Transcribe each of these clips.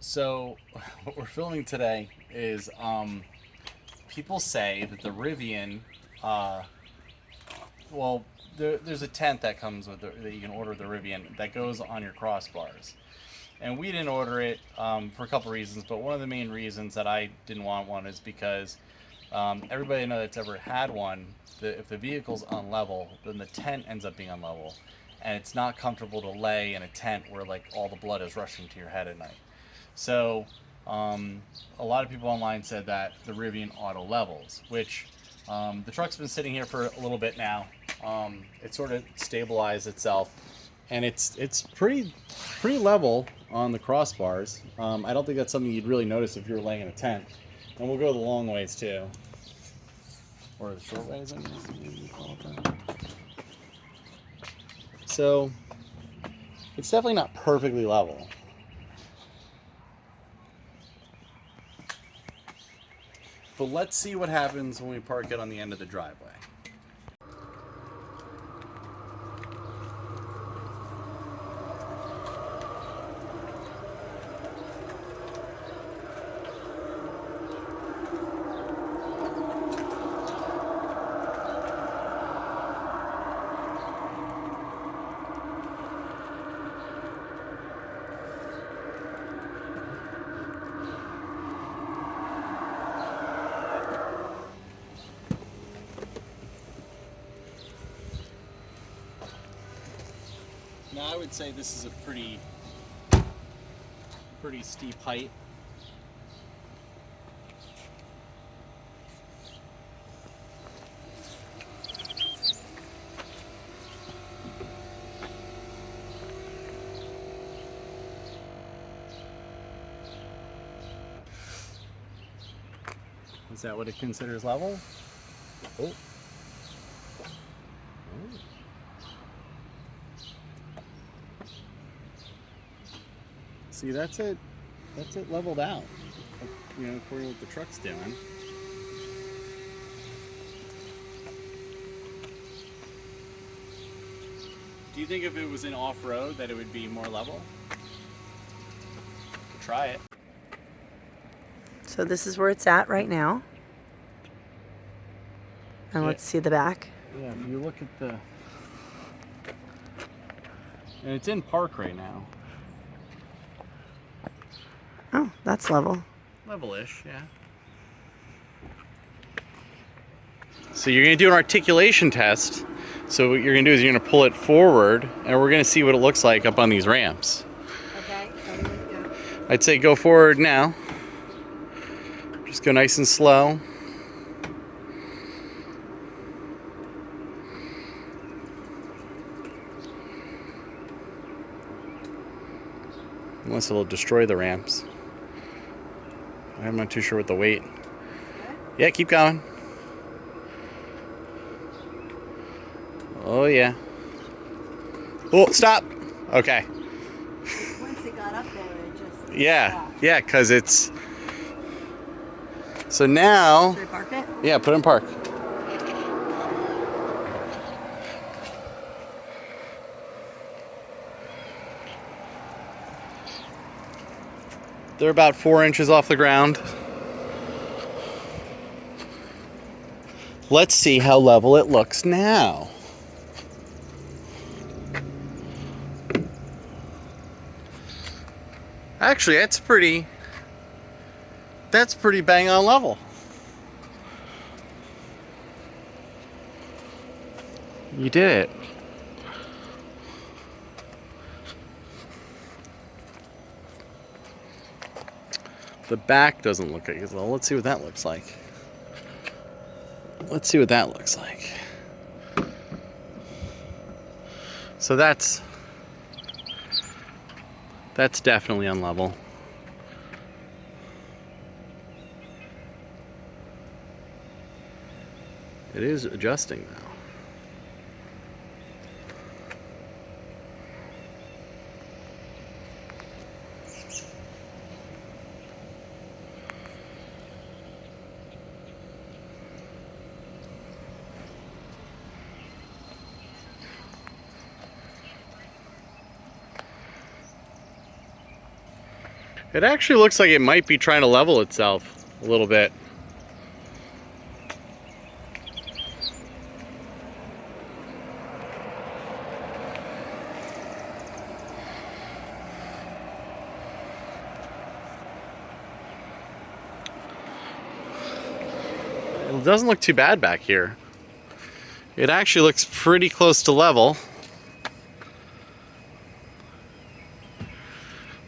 So, what we're filming today is people say that the Rivian, uh, well, there's a tent that comes with that you can order the Rivian that goes on your crossbars. And we didn't order it for a couple reasons, but one of the main reasons that I didn't want one is because everybody I know that's ever had one, if the vehicle's unlevel, then the tent ends up being unlevel. And it's not comfortable to lay in a tent where like all the blood is rushing to your head at night. So, um, a lot of people online said that the Rivian auto levels, which the truck's been sitting here for a little bit now. It sort of stabilized itself, and it's pretty level on the crossbars. I don't think that's something you'd really notice if you were laying in a tent. And we'll go the long ways too, or the short ways, I guess you call it that. So it's definitely not perfectly level. But let's see what happens when we park it on the end of the driveway. Now I would say this is a pretty steep height. Is that what it considers level? Oh. See, that's it. That's it leveled out. You know, according to what the truck's doing. Do you think if it was in off-road that it would be more level? Try it. So this is where it's at right now. And let's see the back. Yeah, if you look at the... And it's in park right now. Oh, that's level. Level-ish, yeah. So you're going to do an articulation test. So what you're going to do is you're going to pull it forward, and we're going to see what it looks like up on these ramps. Okay, so go. I'd say go forward now. Just go nice and slow. Unless it'll destroy the ramps. I'm not too sure what the weight. Yeah, keep going. Oh yeah. Oh, stop. Okay. Once it got up there, it just... Yeah, because it's... So now... Should I park it? Yeah, put it in park. They're about 4 inches off the ground. Let's see how level it looks now. Actually, that's pretty bang on level. You did it. The back doesn't look as well. Let's see what that looks like. Let's see what that looks like. So that's definitely unlevel. It is adjusting now. It actually looks like it might be trying to level itself a little bit. It doesn't look too bad back here. It actually looks pretty close to level.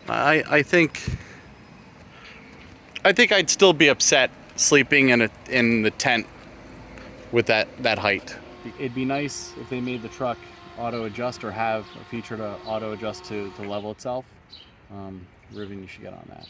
I think I'd still be upset sleeping in the tent with that height. It'd be nice if they made the truck auto adjust or have a feature to auto adjust to level itself. Rivian, you should get on that.